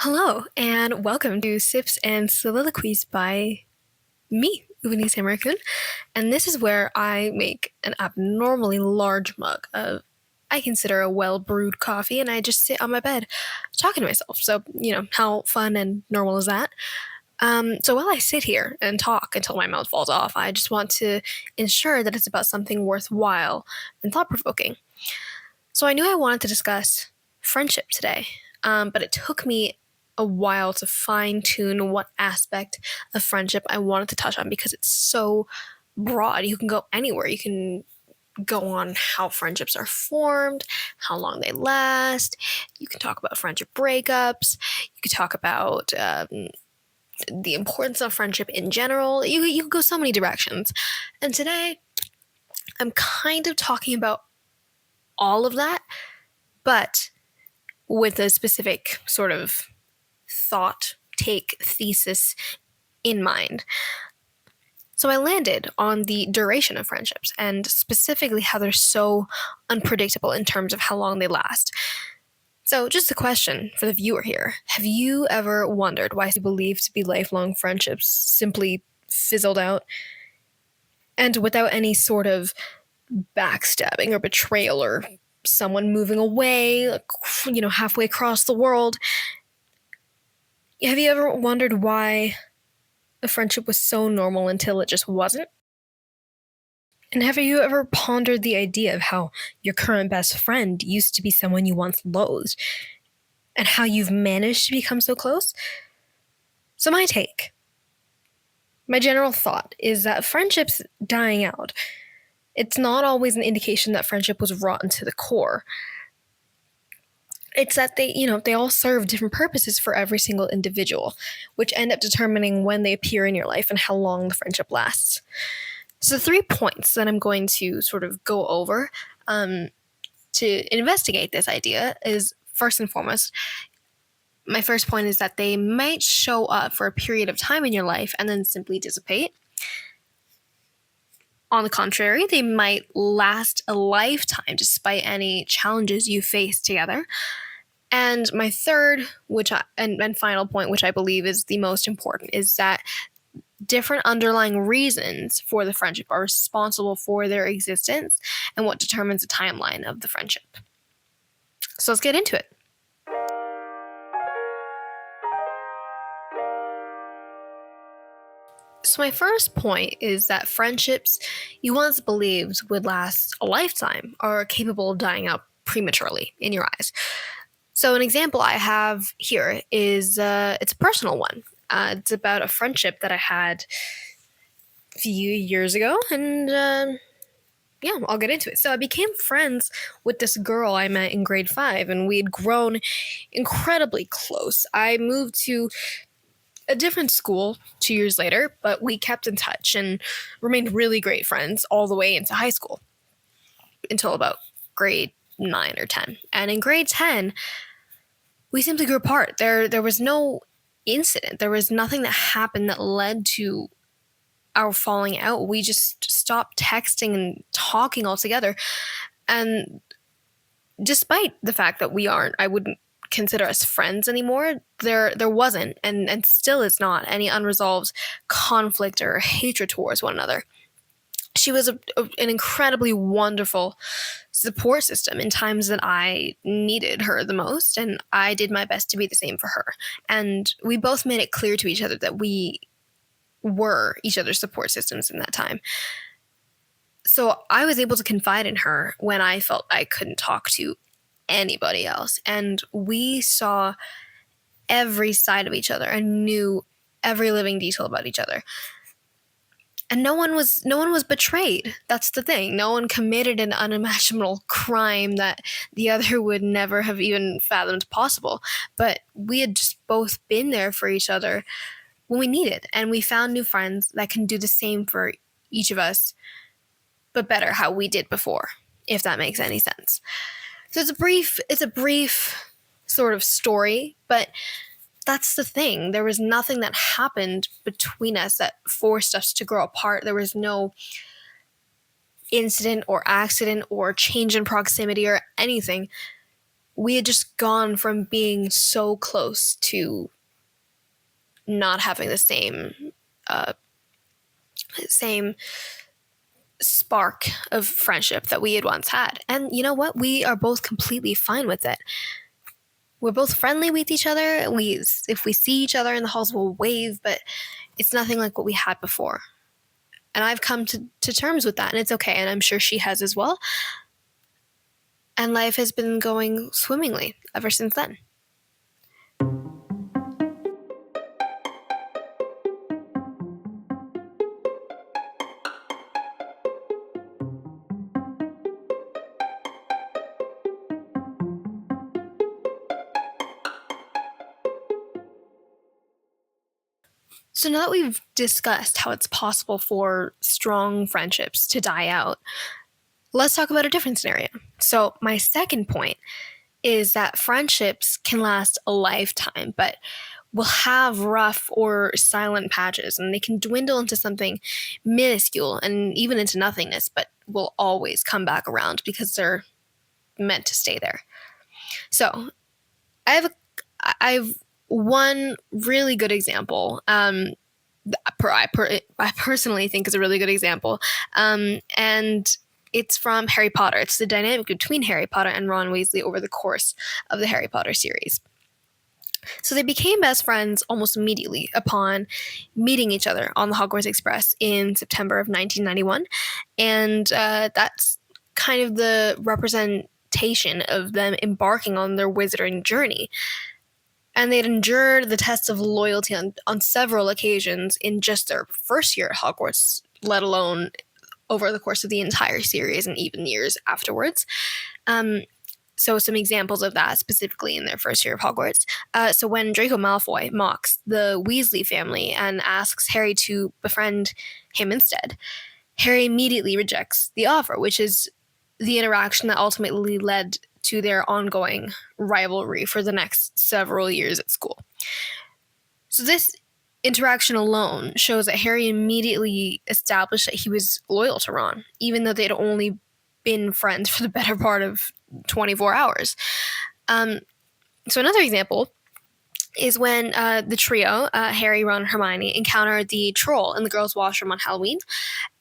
Hello, and welcome to Sips and Soliloquies by me, Upani Samarakoon. And this is where I make an abnormally large mug of, I consider, a well brewed coffee, and I just sit on my bed talking to myself. So, how fun and normal is that? So while I sit here and talk until my mouth falls off, I just want to ensure that it's about something worthwhile and thought provoking. So I knew I wanted to discuss friendship today, but it took me a while to fine tune what aspect of friendship I wanted to touch on because it's so broad. You can go anywhere. You can go on how friendships are formed, how long they last. You can talk about friendship breakups. You could talk about the importance of friendship in general. You can go so many directions. And today, I'm kind of talking about all of that, but with a specific sort of thought, take, thesis in mind. So I landed on the duration of friendships and specifically how they're so unpredictable in terms of how long they last. So just a question for the viewer here. Have you ever wondered why believed to be lifelong friendships simply fizzled out? And without any sort of backstabbing or betrayal or someone moving away, halfway across the world. Have you ever wondered why a friendship was so normal until it just wasn't? And have you ever pondered the idea of how your current best friend used to be someone you once loathed, and how you've managed to become so close? So my general thought is that friendships dying out, it's not always an indication that friendship was rotten to the core. It's that they all serve different purposes for every single individual, which end up determining when they appear in your life and how long the friendship lasts. So 3 points that I'm going to sort of go over to investigate this idea is, first and foremost, my first point is that they might show up for a period of time in your life and then simply dissipate. On the contrary, they might last a lifetime despite any challenges you face together. And my third, and final point, which I believe is the most important, is that different underlying reasons for the friendship are responsible for their existence and what determines the timeline of the friendship. So let's get into it. So my first point is that friendships you once believed would last a lifetime are capable of dying out prematurely in your eyes. So an example I have here is it's a personal one. It's about a friendship that I had a few years ago, and I'll get into it. So I became friends with this girl I met in grade 5, and we had grown incredibly close. I moved to a different school 2 years later, but we kept in touch and remained really great friends all the way into high school until about grade 9 or 10. And in grade 10, we simply grew apart. There was no incident. There was nothing that happened that led to our falling out. We just stopped texting and talking altogether. And despite the fact that I wouldn't consider us friends anymore, there wasn't and still is not any unresolved conflict or hatred towards one another. She was an incredibly wonderful support system in times that I needed her the most, and I did my best to be the same for her. And we both made it clear to each other that we were each other's support systems in that time. So I was able to confide in her when I felt I couldn't talk to anybody else. And we saw every side of each other and knew every living detail about each other. And no one was betrayed. That's the thing. No one committed an unimaginable crime that the other would never have even fathomed possible. But we had just both been there for each other when we needed. And we found new friends that can do the same for each of us, but better how we did before, if that makes any sense. So it's a brief sort of story, but that's the thing. There was nothing that happened between us that forced us to grow apart. There was no incident or accident or change in proximity or anything we had just gone from being so close to not having the same spark of friendship that we had once had. And you know what? We are both completely fine with it. We're both friendly with each other. If we see each other in the halls, we'll wave, but it's nothing like what we had before. And I've come to terms with that, and it's okay, and I'm sure she has as well. And life has been going swimmingly ever since then. So now that we've discussed how it's possible for strong friendships to die out, let's talk about a different scenario. So my second point is that friendships can last a lifetime, but will have rough or silent patches, and they can dwindle into something minuscule and even into nothingness, but will always come back around because they're meant to stay there. So I've one really good example. I personally think is a really good example, and it's from Harry Potter. It's the dynamic between Harry Potter and Ron Weasley over the course of the Harry Potter series. So they became best friends almost immediately upon meeting each other on the Hogwarts Express in September of 1991, and that's kind of the representation of them embarking on their wizarding journey. And they'd endured the test of loyalty on several occasions in just their first year at Hogwarts, let alone over the course of the entire series and even years afterwards. So some examples of that specifically in their first year of Hogwarts. So when Draco Malfoy mocks the Weasley family and asks Harry to befriend him instead, Harry immediately rejects the offer, which is the interaction that ultimately led to their ongoing rivalry for the next several years at school. So this interaction alone shows that Harry immediately established that he was loyal to Ron, even though they'd only been friends for the better part of 24 hours. So another example is when the trio, Harry, Ron, and Hermione, encounter the troll in the girls' washroom on Halloween,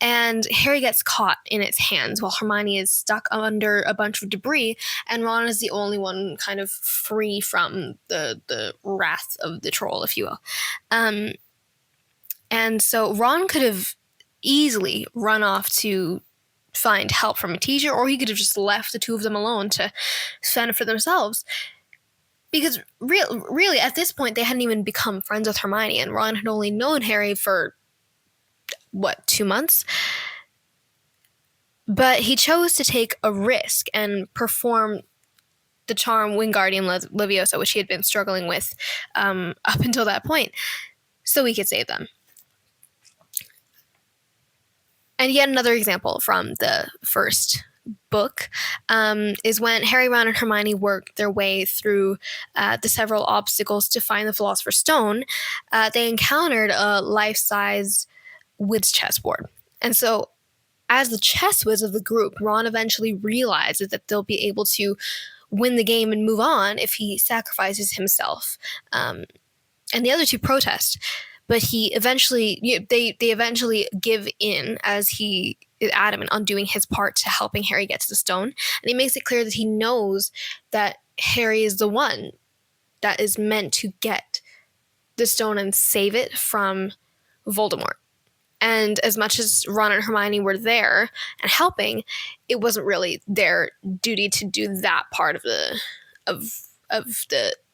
and Harry gets caught in its hands while Hermione is stuck under a bunch of debris, and Ron is the only one kind of free from the wrath of the troll, if you will. And so Ron could have easily run off to find help from a teacher, or he could have just left the two of them alone to fend for themselves. Because really, at this point, they hadn't even become friends with Hermione, and Ron had only known Harry for, 2 months? But he chose to take a risk and perform the charm Wingardium Leviosa, which he had been struggling with up until that point, so he could save them. And yet another example from the first book is when Harry, Ron, and Hermione worked their way through the several obstacles to find the Philosopher's Stone. They encountered a life-size Wits chessboard. And so as the chess whiz of the group, Ron eventually realizes that they'll be able to win the game and move on if he sacrifices himself. And the other two protest, but he eventually, they eventually give in as he is adamant on doing his part to helping Harry get to the stone. And he makes it clear that he knows that Harry is the one that is meant to get the stone and save it from Voldemort. And as much as Ron and Hermione were there and helping, it wasn't really their duty to do that part of the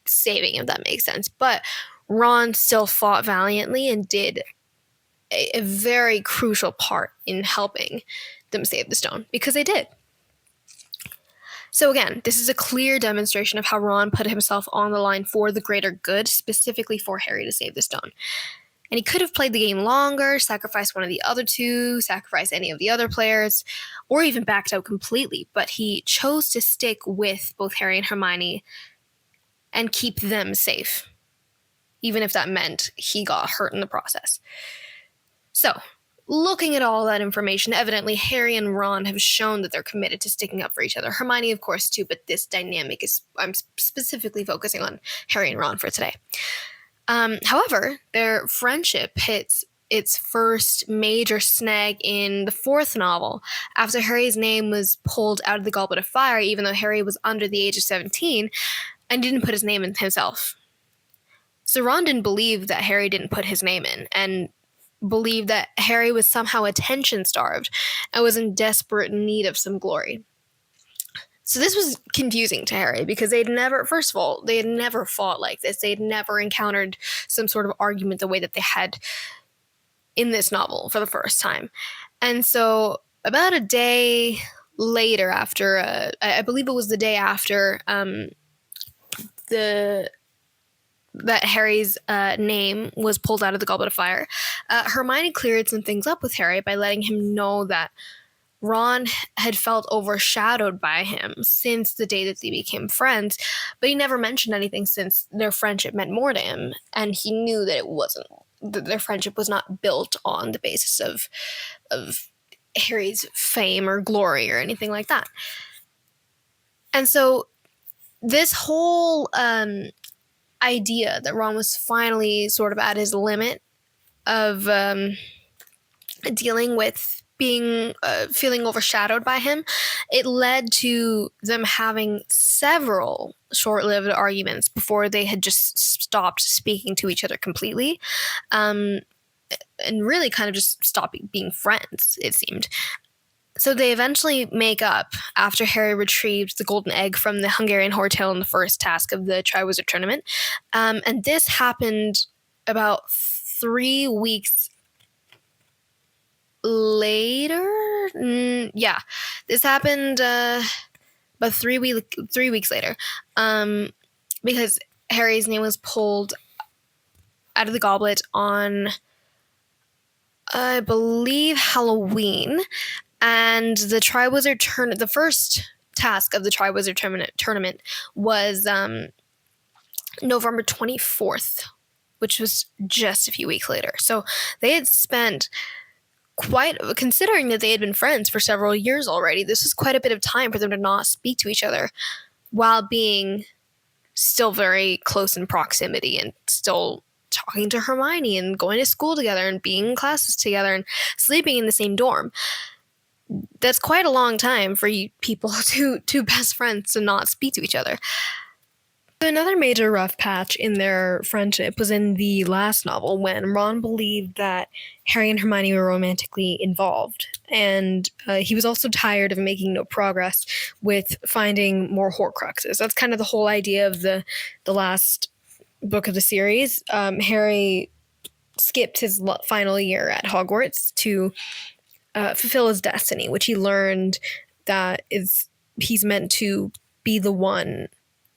saving, if that makes sense. But Ron still fought valiantly and did a very crucial part in helping them save the stone, because they did. So again, this is a clear demonstration of how Ron put himself on the line for the greater good, specifically for Harry to save the stone. And he could have played the game longer, sacrificed one of the other two, sacrificed any of the other players, or even backed out completely. But he chose to stick with both Harry and Hermione and keep them safe, even if that meant he got hurt in the process. So looking at all that information, evidently Harry and Ron have shown that they're committed to sticking up for each other. Hermione, of course, too, but this dynamic is, I'm specifically focusing on Harry and Ron for today. However, their friendship hits its first major snag in the fourth novel, after Harry's name was pulled out of the Goblet of Fire, even though Harry was under the age of 17 and didn't put his name in himself. So Ron didn't believe that Harry didn't put his name in, and believed that Harry was somehow attention-starved and was in desperate need of some glory. So this was confusing to Harry, because they had never fought like this. They had never encountered some sort of argument the way that they had in this novel for the first time. And so about a day later, after, I believe it was the day after that Harry's name was pulled out of the Goblet of Fire, Hermione cleared some things up with Harry by letting him know that Ron had felt overshadowed by him since the day that they became friends, but he never mentioned anything since their friendship meant more to him, and he knew that that their friendship was not built on the basis of Harry's fame or glory or anything like that. And so this whole idea that Ron was finally sort of at his limit of dealing with being feeling overshadowed by him, it led to them having several short-lived arguments before they had just stopped speaking to each other completely, and really kind of just stopped being friends, it seemed. So they eventually make up after Harry retrieved the golden egg from the Hungarian Hortail in the first task of the Triwizard Tournament. And this happened about 3 weeks later. This happened about 3 weeks later, because Harry's name was pulled out of the goblet on, I believe, Halloween. And the the first task of the Triwizard Tournament was November 24th, which was just a few weeks later. So they had spent considering that they had been friends for several years already, this was quite a bit of time for them to not speak to each other while being still very close in proximity and still talking to Hermione and going to school together and being in classes together and sleeping in the same dorm. That's quite a long time for you people, two best friends, to not speak to each other. Another major rough patch in their friendship was in the last novel, when Ron believed that Harry and Hermione were romantically involved, and he was also tired of making no progress with finding more Horcruxes. That's kind of the whole idea of the last book of the series. Harry skipped his final year at Hogwarts to fulfill his destiny, which he learned that he's meant to be the one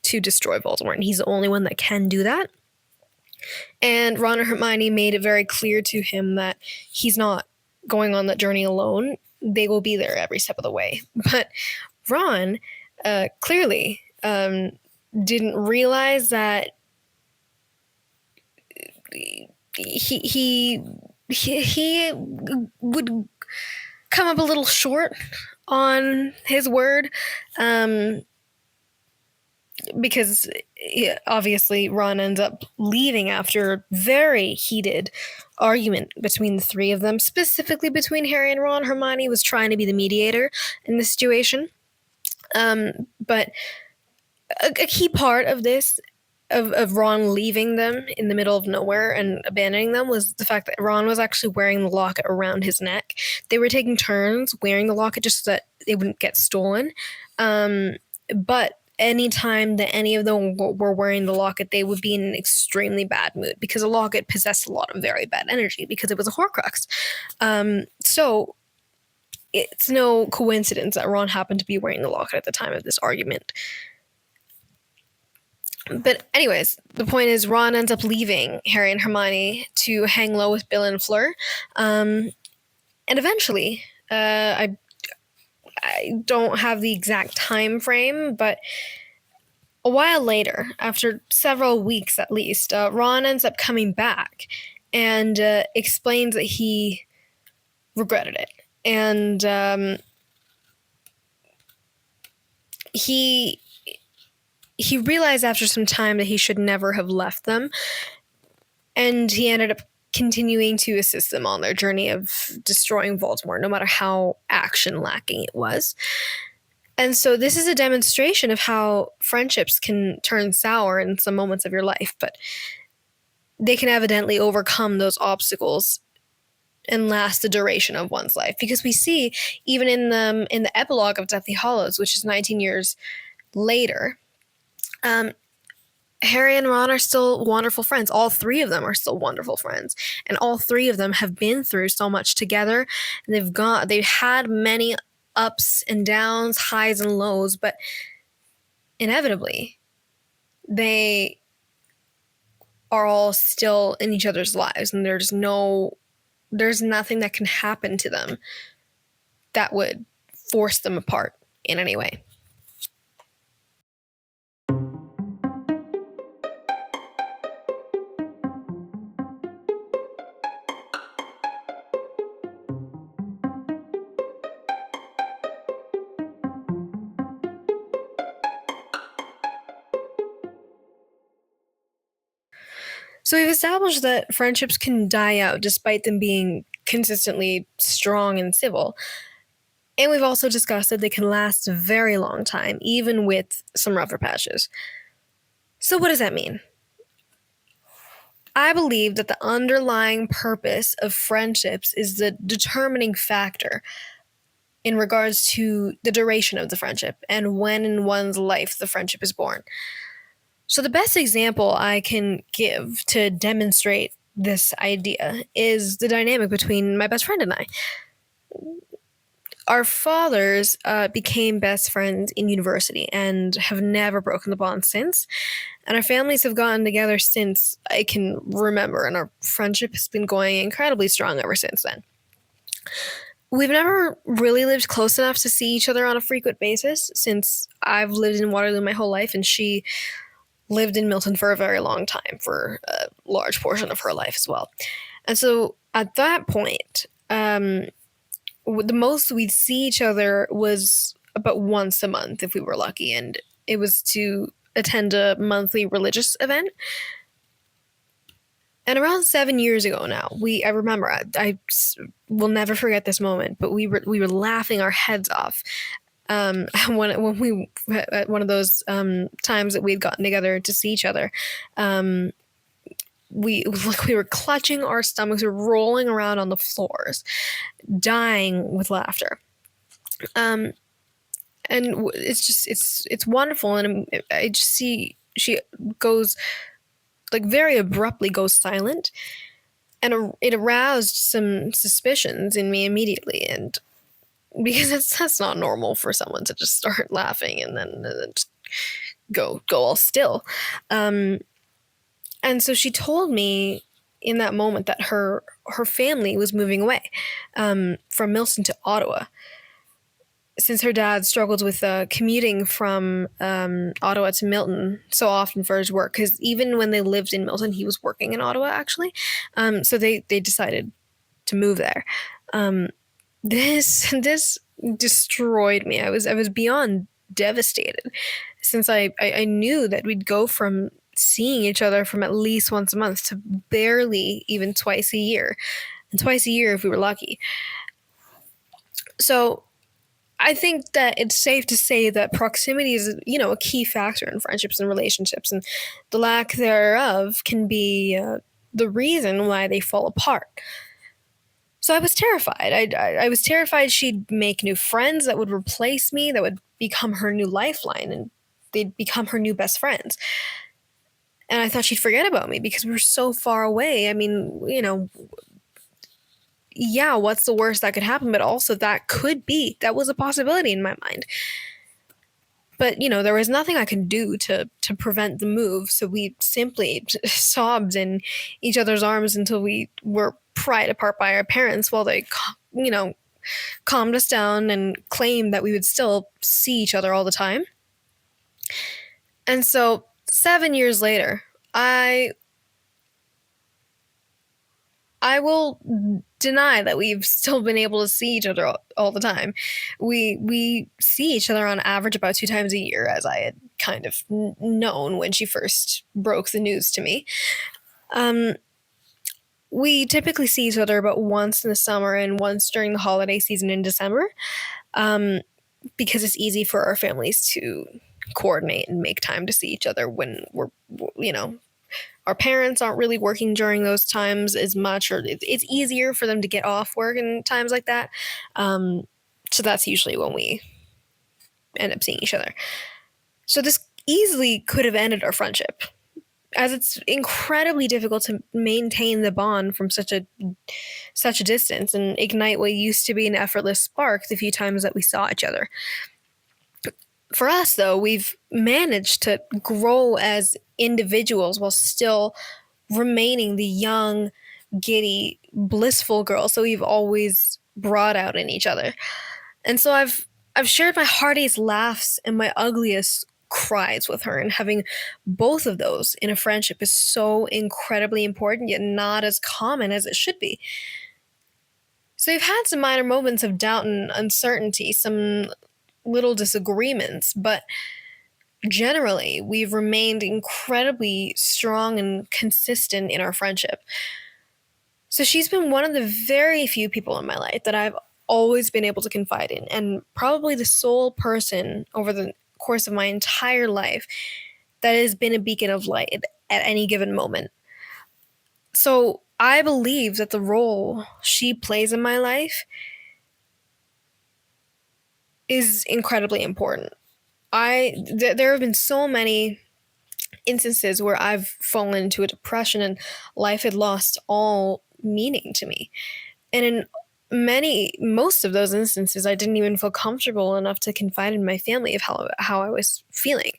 to destroy Voldemort, and he's the only one that can do that. And Ron and Hermione made it very clear to him that he's not going on that journey alone. They will be there every step of the way. But Ron clearly didn't realize that he would come up a little short on his word, because obviously Ron ends up leaving after a very heated argument between the three of them, specifically between Harry and Ron. Hermione was trying to be the mediator in this situation. But a key part of this, of Ron leaving them in the middle of nowhere and abandoning them, was the fact that Ron was actually wearing the locket around his neck. They were taking turns wearing the locket just so that it wouldn't get stolen. But anytime that any of them were wearing the locket, they would be in an extremely bad mood, because the locket possessed a lot of very bad energy because it was a Horcrux. So it's no coincidence that Ron happened to be wearing the locket at the time of this argument. But anyways, the point is, Ron ends up leaving Harry and Hermione to hang low with Bill and Fleur. And eventually, I don't have the exact time frame, but a while later, after several weeks at least, Ron ends up coming back and explains that he regretted it. And he he realized after some time that he should never have left them, and he ended up continuing to assist them on their journey of destroying Baltimore, no matter how action lacking it was. And so this is a demonstration of how friendships can turn sour in some moments of your life, but they can evidently overcome those obstacles and last the duration of one's life. Because we see, even in the epilogue of Deathly Hollows, which is 19 years later, um, Harry and Ron are still wonderful friends. All three of them are still wonderful friends, and all three of them have been through so much together. They've had many ups and downs, highs and lows, but inevitably they are all still in each other's lives, and there's nothing that can happen to them that would force them apart in any way. So we've established that friendships can die out despite them being consistently strong and civil. And we've also discussed that they can last a very long time, even with some rougher patches. So, what does that mean? I believe that the underlying purpose of friendships is the determining factor in regards to the duration of the friendship and when in one's life the friendship is born. So, the best example I can give to demonstrate this idea is the dynamic between my best friend and I. Our fathers became best friends in university and have never broken the bond since. And our families have gotten together since I can remember, and our friendship has been going incredibly strong ever since then. We've never really lived close enough to see each other on a frequent basis since I've lived in Waterloo my whole life, and she lived in Milton for a very long time, for a large portion of her life as well. And so at that point, the most we'd see each other was about once a month if we were lucky, and it was to attend a monthly religious event. And around 7 years ago now, I remember, I will never forget this moment, but we were laughing our heads off when we at one of those times that we had gotten together to see each other. We were clutching our stomachs, we were rolling around on the floors, dying with laughter. And it's wonderful, and I just see she goes, like, very abruptly goes silent, and it aroused some suspicions in me immediately, and because that's not normal for someone to just start laughing and then just go all still. And so she told me in that moment that her family was moving away from Milton to Ottawa, since her dad struggled with commuting from Ottawa to Milton so often for his work. Because even when they lived in Milton, he was working in Ottawa, actually. So they decided to move there. This destroyed me. I was beyond devastated, since I knew that we'd go from seeing each other from at least once a month to barely even twice a year, and twice a year if we were lucky. So I think that it's safe to say that proximity is, a key factor in friendships and relationships, and the lack thereof can be the reason why they fall apart. So I was terrified. I was terrified she'd make new friends that would replace me, that would become her new lifeline, and they'd become her new best friends. And I thought she'd forget about me because we were so far away. I mean, yeah, what's the worst that could happen? But also that was a possibility in my mind. But, there was nothing I could do to prevent the move. So we simply sobbed in each other's arms until we were pried apart by our parents, while they, calmed us down and claimed that we would still see each other all the time. And so 7 years later, I I will deny that we've still been able to see each other all the time. We see each other on average about 2 times a year, as I had kind of known when she first broke the news to me. Um, we typically see each other about once in the summer and once during the holiday season in December, um, because it's easy for our families to coordinate and make time to see each other when we're, you know, our parents aren't really working during those times as much, or it's easier for them to get off work in times like that. Um, so that's usually when we end up seeing each other. So this easily could have ended our friendship, as it's incredibly difficult to maintain the bond from such a distance and ignite what used to be an effortless spark the few times that we saw each other. For us, though, we've managed to grow as individuals while still remaining the young, giddy, blissful girls that we've always brought out in each other. And so I've shared my heartiest laughs and my ugliest cries with her, and having both of those in a friendship is so incredibly important, yet not as common as it should be. So we've had some minor moments of doubt and uncertainty, some little disagreements, but generally we've remained incredibly strong and consistent in our friendship. So she's been one of the very few people in my life that I've always been able to confide in, and probably the sole person over the course of my entire life that has been a beacon of light at any given moment. So I believe that the role she plays in my life is incredibly important. There have been so many instances where I've fallen into a depression and life had lost all meaning to me. And in most of those instances, I didn't even feel comfortable enough to confide in my family of how I was feeling.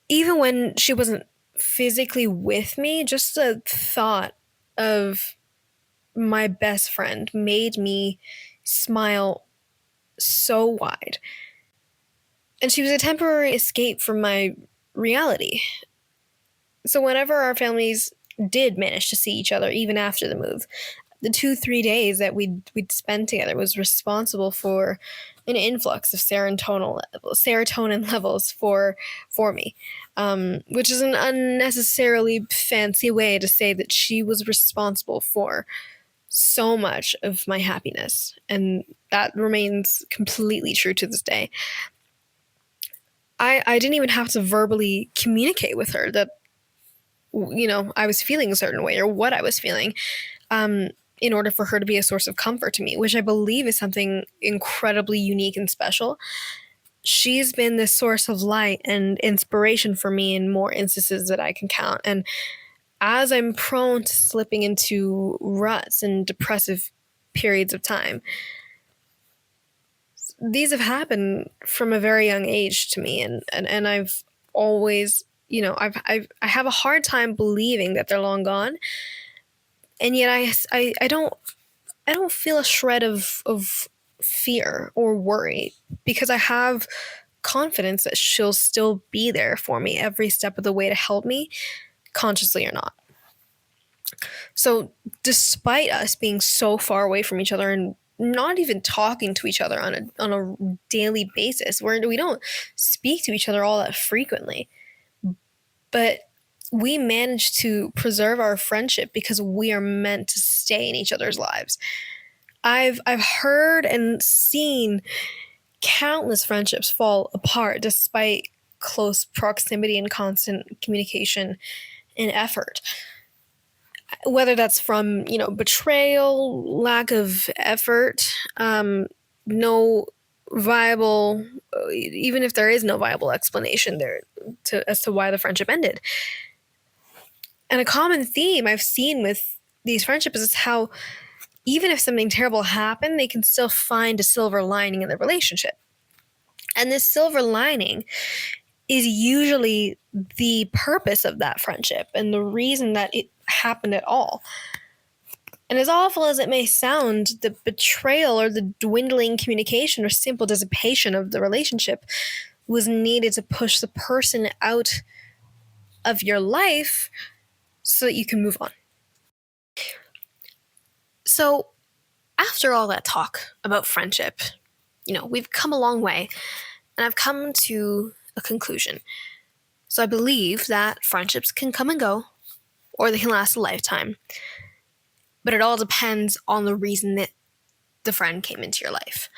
Even when she wasn't physically with me, just the thought of my best friend made me smile so wide. And she was a temporary escape from my reality. So whenever our families did manage to see each other, even after the move, the 2-3 days that we'd spend together was responsible for an influx of serotonin levels for me, which is an unnecessarily fancy way to say that she was responsible for so much of my happiness, and that remains completely true to this day. I didn't even have to verbally communicate with her that I was feeling a certain way or what I was feeling. In order for her to be a source of comfort to me, which I believe is something incredibly unique and special. She's been this source of light and inspiration for me in more instances that I can count. And as I'm prone to slipping into ruts and depressive periods of time, these have happened from a very young age to me. And I've always, I have a hard time believing that they're long gone. And yet I don't feel a shred of fear or worry, because I have confidence that she'll still be there for me every step of the way to help me, consciously or not. So despite us being so far away from each other and not even talking to each other on a daily basis, where we don't speak to each other all that frequently, but we manage to preserve our friendship because we are meant to stay in each other's lives. I've heard and seen countless friendships fall apart despite close proximity and constant communication and effort. Whether that's from, betrayal, lack of effort, no viable, even if there is no viable explanation there as to why the friendship ended. And a common theme I've seen with these friendships is how even if something terrible happened, they can still find a silver lining in the relationship. And this silver lining is usually the purpose of that friendship and the reason that it happened at all. And as awful as it may sound, the betrayal or the dwindling communication or simple dissipation of the relationship was needed to push the person out of your life so that you can move on. So, after all that talk about friendship, we've come a long way, and I've come to a conclusion. So, I believe that friendships can come and go, or they can last a lifetime, but it all depends on the reason that the friend came into your life.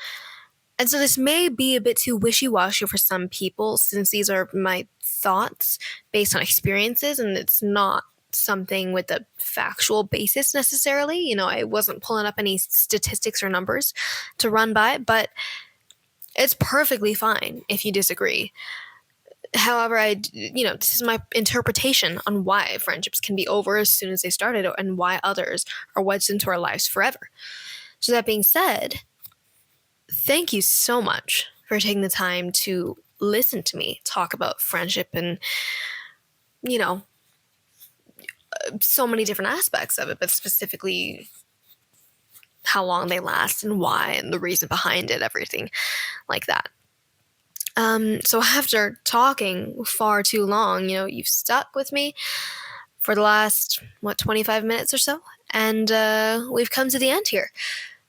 And so this may be a bit too wishy-washy for some people, since these are my thoughts based on experiences, and it's not something with a factual basis necessarily. I wasn't pulling up any statistics or numbers to run by, but it's perfectly fine if you disagree. However, this is my interpretation on why friendships can be over as soon as they started, and why others are wedged into our lives forever. So that being said, thank you so much for taking the time to listen to me talk about friendship and, so many different aspects of it, but specifically how long they last and why and the reason behind it, everything like that. So after talking far too long, you've stuck with me for the last, 25 minutes or so, and we've come to the end here.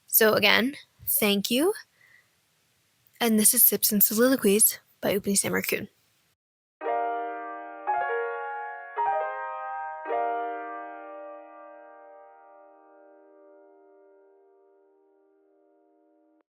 So again, thank you. And this is Sips and Soliloquies by Upani Samarakoon.